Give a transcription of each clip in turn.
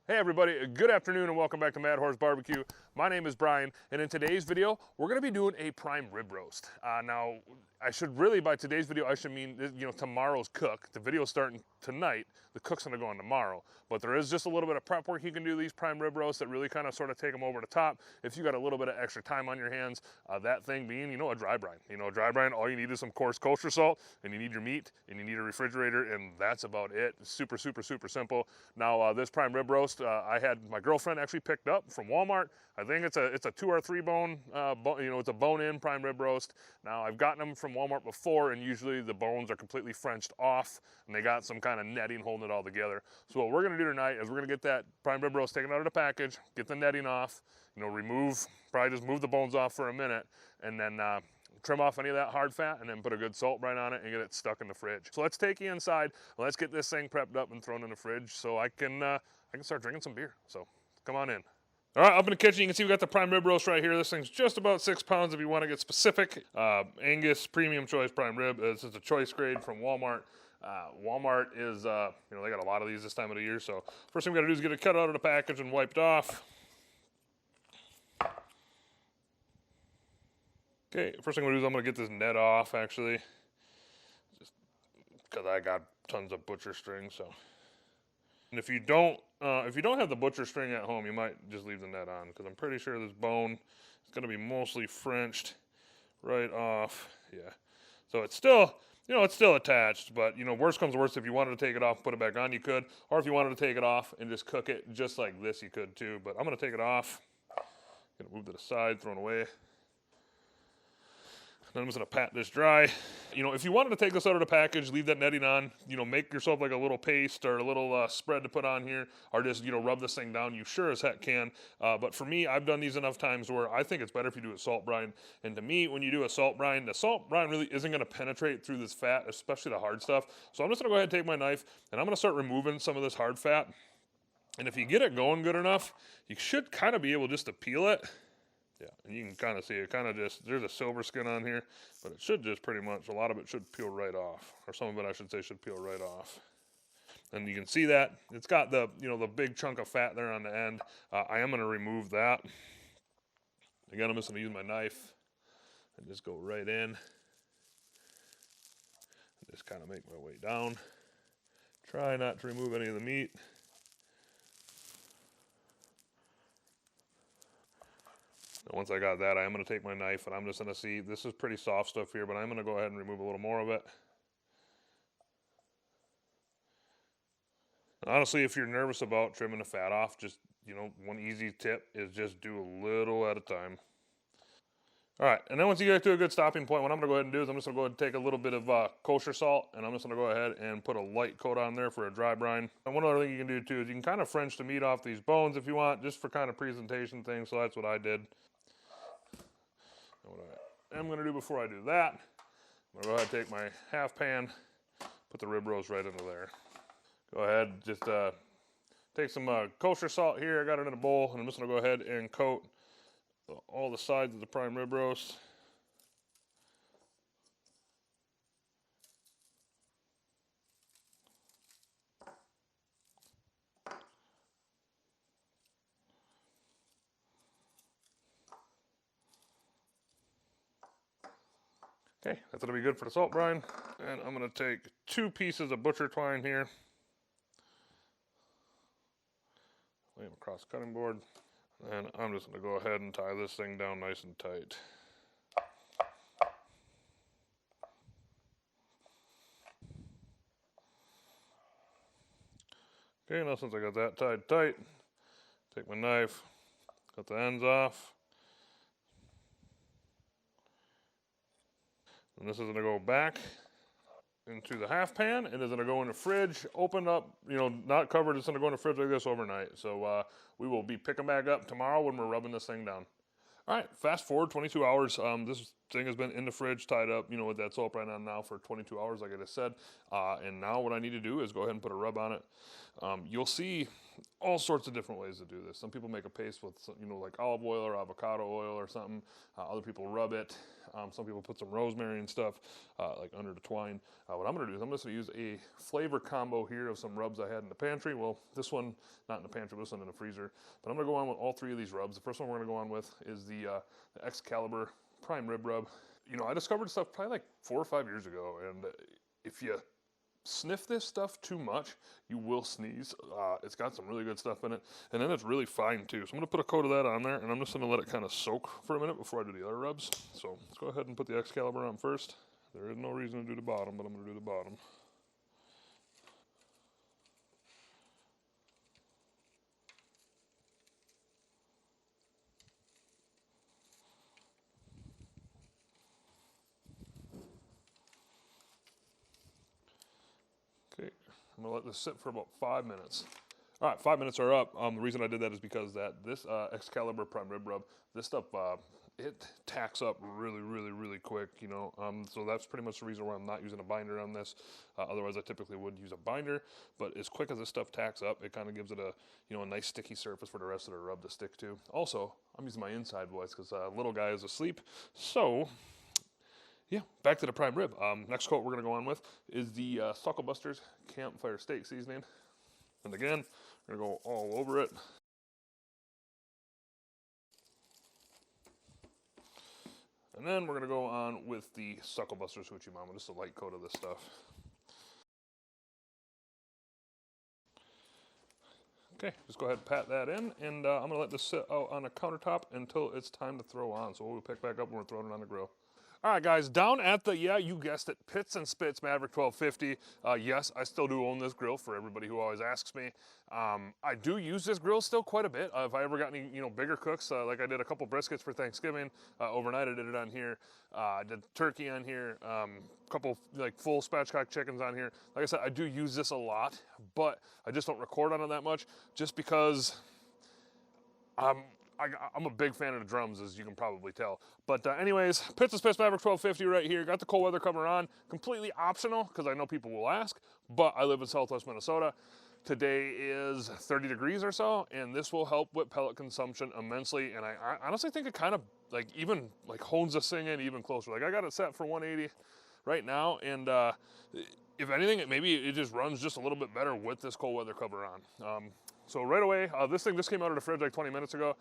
Hey everybody, good afternoon and welcome back to Mad Horse Barbecue. My name is Brian, and in today's video, we're gonna be doing a prime rib roast. Now, I should really, by today's video, I should mean, tomorrow's cook. The video's starting tonight, the cook's gonna go on tomorrow. But there is just a little bit of prep work you can do these prime rib roasts that really kind of sort of take them over the top. If you got a little bit of extra time on your hands, that thing being, a dry brine. A dry brine, all you need is some coarse kosher salt, and you need your meat, and you need a refrigerator, and that's about it. Super, super, super simple. Now, this prime rib roast, I had my girlfriend actually picked up from Walmart. I think it's a 2 or 3 bone, it's a bone-in prime rib roast. Now, I've gotten them from Walmart before, and usually the bones are completely Frenched off, and they got some kind of netting holding it all together. So what we're gonna do tonight is we're gonna get that prime rib roast taken out of the package, get the netting off, probably just move the bones off for a minute, and then trim off any of that hard fat, and then put a good salt brine on it and get it stuck in the fridge. So let's take you inside, let's get this thing prepped up and thrown in the fridge so I can start drinking some beer. So come on in. All right, up in the kitchen, you can see we got the prime rib roast right here. This thing's just about 6 pounds if you want to get specific. Angus premium choice prime rib. This is a choice grade from Walmart. Walmart is, they got a lot of these this time of the year. So first thing we got to do is get it cut out of the package and wiped off. Okay, first thing I'm gonna do is I'm gonna get this net off actually, just because I got tons of butcher string. So, and if you don't have the butcher string at home, you might just leave the net on because I'm pretty sure this bone is gonna be mostly Frenched right off. Yeah, so it's still attached, but worst comes to worst, if you wanted to take it off and put it back on, you could, or if you wanted to take it off and just cook it just like this, you could too. But I'm gonna take it off. Gonna move to the side, throw it away. Then I'm just gonna pat this dry. If you wanted to take this out of the package, leave that netting on, make yourself like a little paste or a little spread to put on here, or just, rub this thing down, you sure as heck can. But for me, I've done these enough times where I think it's better if you do a salt brine. And to me, when you do a salt brine, the salt brine really isn't gonna penetrate through this fat, especially the hard stuff. So I'm just gonna go ahead and take my knife, and I'm gonna start removing some of this hard fat. And if you get it going good enough, you should kind of be able just to peel it. Yeah, and you can kind of see it there's a silver skin on here, but it should just pretty much, a lot of it should peel right off. Or some of it, I should say, should peel right off. And you can see that it's got the, the big chunk of fat there on the end. I am going to remove that. Again, I'm just going to use my knife and just go right in. And just kind of make my way down. Try not to remove any of the meat. Once I got that, I am going to take my knife, and I'm just going to see, this is pretty soft stuff here, but I'm going to go ahead and remove a little more of it. Honestly, if you're nervous about trimming the fat off, just, one easy tip is just do a little at a time. All right, and then once you get to a good stopping point, what I'm going to go ahead and do is I'm just going to go ahead and take a little bit of kosher salt, and I'm just going to go ahead and put a light coat on there for a dry brine. And one other thing you can do, too, is you can kind of French the meat off these bones if you want, just for kind of presentation things, so that's what I did. What I am going to do before I do that, I'm going to go ahead and take my half pan, put the rib roast right into there. Go ahead, just take some kosher salt here. I got it in a bowl, and I'm just going to go ahead and coat all the sides of the prime rib roast. Okay, that's going to be good for the salt brine. And I'm going to take 2 pieces of butcher twine here. Lay them across the cutting board. And I'm just going to go ahead and tie this thing down nice and tight. Okay, now since I got that tied tight, take my knife, cut the ends off. And this is going to go back into the half pan, and it's going to go in the fridge, open up, not covered. It's going to go in the fridge like this overnight. So we will be picking back up tomorrow when we're rubbing this thing down. All right, fast forward 22 hours. This thing has been in the fridge, tied up, with that salt brine on now for 22 hours, like I just said. And now what I need to do is go ahead and put a rub on it. You'll see all sorts of different ways to do this. Some people make a paste with, you know, like olive oil or avocado oil or something. Other people rub it. Some people put some rosemary and stuff, like under the twine. What I'm gonna do is I'm just gonna use a flavor combo here of some rubs I had in the pantry. Well, this one, not in the pantry, this one in the freezer. But I'm gonna go on with all three of these rubs. The first one we're gonna go on with is the Excalibur Prime Rib Rub. You know, I discovered stuff probably like 4 or 5 years ago, and if you sniff this stuff too much, you will sneeze. It's got some really good stuff in it, and then it's really fine too. So I'm gonna put a coat of that on there, and I'm just gonna let it kind of soak for a minute before I do the other rubs. So let's go ahead and put the Excalibur on first. There is no reason to do the bottom, but I'm gonna do the bottom. Okay, I'm gonna let this sit for about 5 minutes. All right, 5 minutes are up. The reason I did that is because this Excalibur Prime Rib Rub, this stuff, it tacks up really, really, really quick, you know. So that's pretty much the reason why I'm not using a binder on this. Otherwise, I typically would use a binder. But as quick as this stuff tacks up, it kind of gives it a, you know, a nice sticky surface for the rest of the rub to stick to. Also, I'm using my inside voice because little guy is asleep. So yeah, back to the prime rib. Next coat we're gonna go on with is the Sucklebusters Campfire Steak Seasoning. And again, we're gonna go all over it. And then we're gonna go on with the Sucklebusters Hoochie Mama, just a light coat of this stuff. Okay, just go ahead and pat that in, and I'm gonna let this sit out on the countertop until it's time to throw on. So we'll pick back up when we're throwing it on the grill. All right, guys, down at the, yeah, you guessed it, Pitts and Spitts Maverick 1250. Yes, I still do own this grill for everybody who always asks me. I do use this grill still quite a bit. If I ever got any, you know, bigger cooks, like I did a couple briskets for Thanksgiving, overnight I did it on here. I did turkey on here, a couple like full spatchcock chickens on here. Like I said, I do use this a lot, but I just don't record on it that much just because I'm a big fan of the drums, as you can probably tell. But anyways, Pitts and Spitts Maverick 1250 right here. Got the cold weather cover on. Completely optional, because I know people will ask, but I live in Southwest Minnesota. Today is 30 degrees or so, and this will help with pellet consumption immensely. And I honestly think it kind of like even like hones this thing in even closer. Like I got it set for 180 right now, and if anything, maybe it just runs just a little bit better with this cold weather cover on. So right away, this thing just came out of the fridge like 20 minutes ago.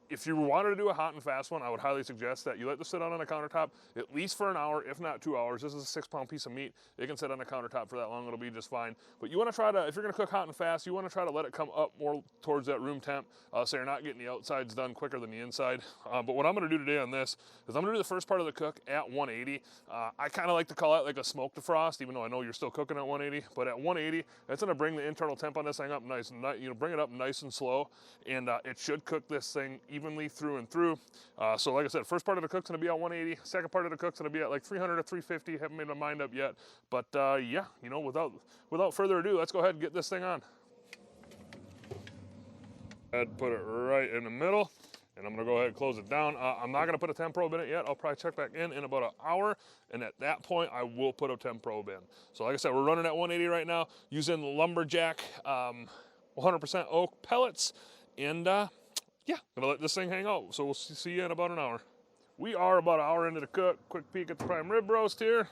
If you wanted to do a hot and fast one, I would highly suggest that you let this sit on a countertop at least for an hour, if not 2 hours. This is a 6-pound piece of meat. It can sit on the countertop for that long. It'll be just fine. But you want to try to, if you're going to cook hot and fast, you want to try to let it come up more towards that room temp, so you're not getting the outsides done quicker than the inside. But what I'm going to do today on this is I'm going to do the first part of the cook at 180. I kind of like to call it like a smoke defrost, even though I know you're still cooking at 180. But at 180, that's going to bring the internal temp on this thing up nice and, you know, bring it up nice and slow, and it should cook this thing evenly through and through. So like I said, first part of the cook's gonna be at 180. Second part of the cook's gonna be at like 300 to 350. Haven't made my mind up yet, but yeah, you know, without further ado, let's go ahead and get this thing on. I'd put it right in the middle, and I'm gonna go ahead and close it down. I'm not gonna put a temp probe in it yet. I'll probably check back in about an hour, and at that point, I will put a temp probe in. So like I said, we're running at 180 right now, using the Lumberjack 100% oak pellets, and yeah, gonna let this thing hang out. So we'll see you in about an hour. We are about an hour into the cook. Quick peek at the prime rib roast here.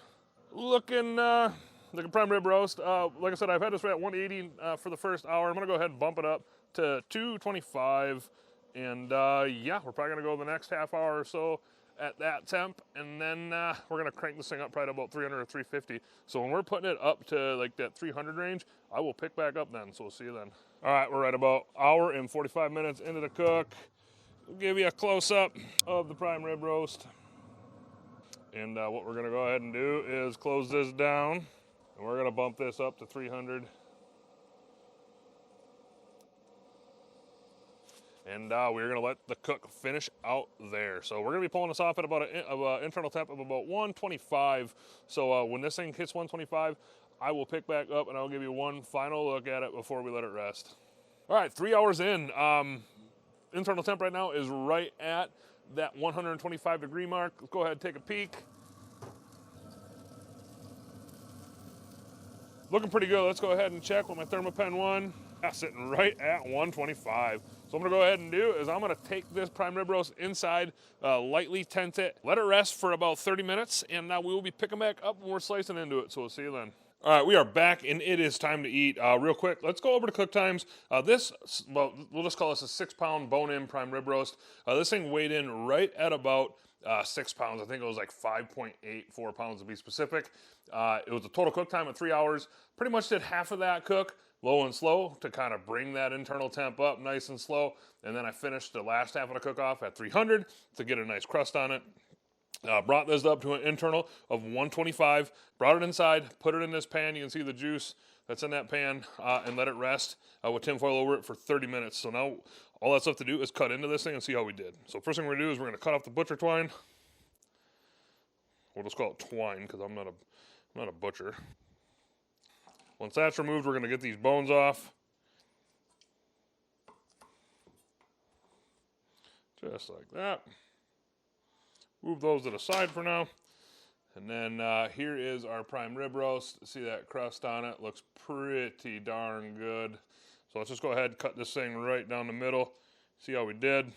Looking like a prime rib roast. Like I said, I've had this right at 180 for the first hour. I'm gonna go ahead and bump it up to 225. And yeah, we're probably gonna go the next half hour or so at that temp, and then we're gonna crank this thing up probably to about 300 or 350. So when we're putting it up to like that 300 range, I will pick back up then. So we'll see you then. All right, we're at about hour and 45 minutes into the cook. We'll give you a close-up of the prime rib roast. And what we're gonna go ahead and do is close this down, and we're gonna bump this up to 300. And we're gonna let the cook finish out there. So we're gonna be pulling this off at about an internal temp of about 125. So when this thing hits 125, I will pick back up and I'll give you one final look at it before we let it rest. All right, 3 hours in. Internal temp right now is right at that 125 degree mark. Let's go ahead and take a peek. Looking pretty good. Let's go ahead and check with my Thermapen 1. Sitting right at 125. So I'm gonna go ahead and do is I'm gonna take this prime rib roast inside, lightly tent it, let it rest for about 30 minutes, and now we will be picking back up and we're slicing into it. So we'll see you then. All right, we are back and it is time to eat. Real quick, let's go over to cook times. Well, we'll just call this a 6-pound bone-in prime rib roast. This thing weighed in right at about 6 pounds. I think it was like 5.84 pounds to be specific. It was a total cook time of 3 hours. Pretty much did half of that cook low and slow to kind of bring that internal temp up nice and slow. And then I finished the last half of the cook off at 300 to get a nice crust on it. Brought this up to an internal of 125, brought it inside, put it in this pan. You can see the juice that's in that pan, and let it rest with tinfoil over it for 30 minutes. So now all that's left to do is cut into this thing and see how we did. So first thing we're gonna do is we're gonna cut off the butcher twine. We'll just call it twine because I'm not a butcher. Once that's removed, we're gonna get these bones off. Just like that. Move those to the side for now. And then here is our prime rib roast. See that crust on it? Looks pretty darn good. So let's just go ahead and cut this thing right down the middle. See how we did.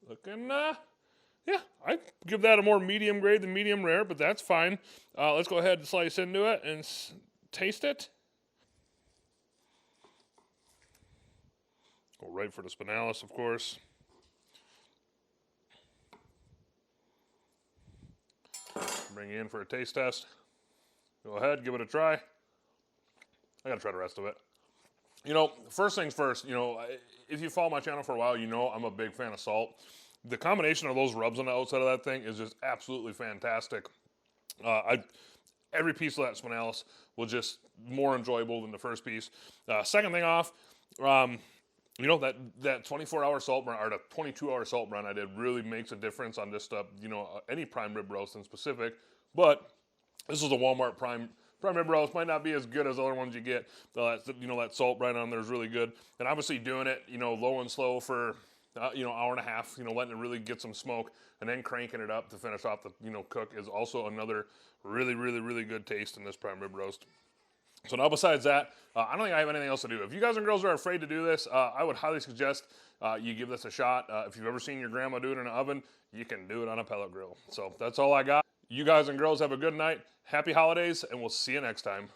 Looking, yeah, I'd give that a more medium grade than medium rare, but that's fine. Let's go ahead and slice into it and taste it. Go right for the spinalis, of course. Bring you in for a taste test. Go ahead, give it a try. I gotta try the rest of it. You know, first things first, you know, if you follow my channel for a while, you know I'm a big fan of salt. The combination of those rubs on the outside of that thing is just absolutely fantastic. Every piece of that spinalis was just more enjoyable than the first piece. Second thing off, you know, that 24-hour salt burn, or the 22-hour salt burn I did really makes a difference on just, you know, any prime rib roast in specific. But this is a Walmart prime rib roast. Might not be as good as other ones you get. You know, that salt brine on there is really good. And obviously doing it, you know, low and slow for, you know, hour and a half, you know, letting it really get some smoke, and then cranking it up to finish off the, you know, cook is also another really, really, really good taste in this prime rib roast. So now besides that, I don't think I have anything else to do. If you guys and girls are afraid to do this, I would highly suggest you give this a shot. If you've ever seen your grandma do it in an oven, you can do it on a pellet grill. So that's all I got. You guys and girls have a good night. Happy holidays, and we'll see you next time.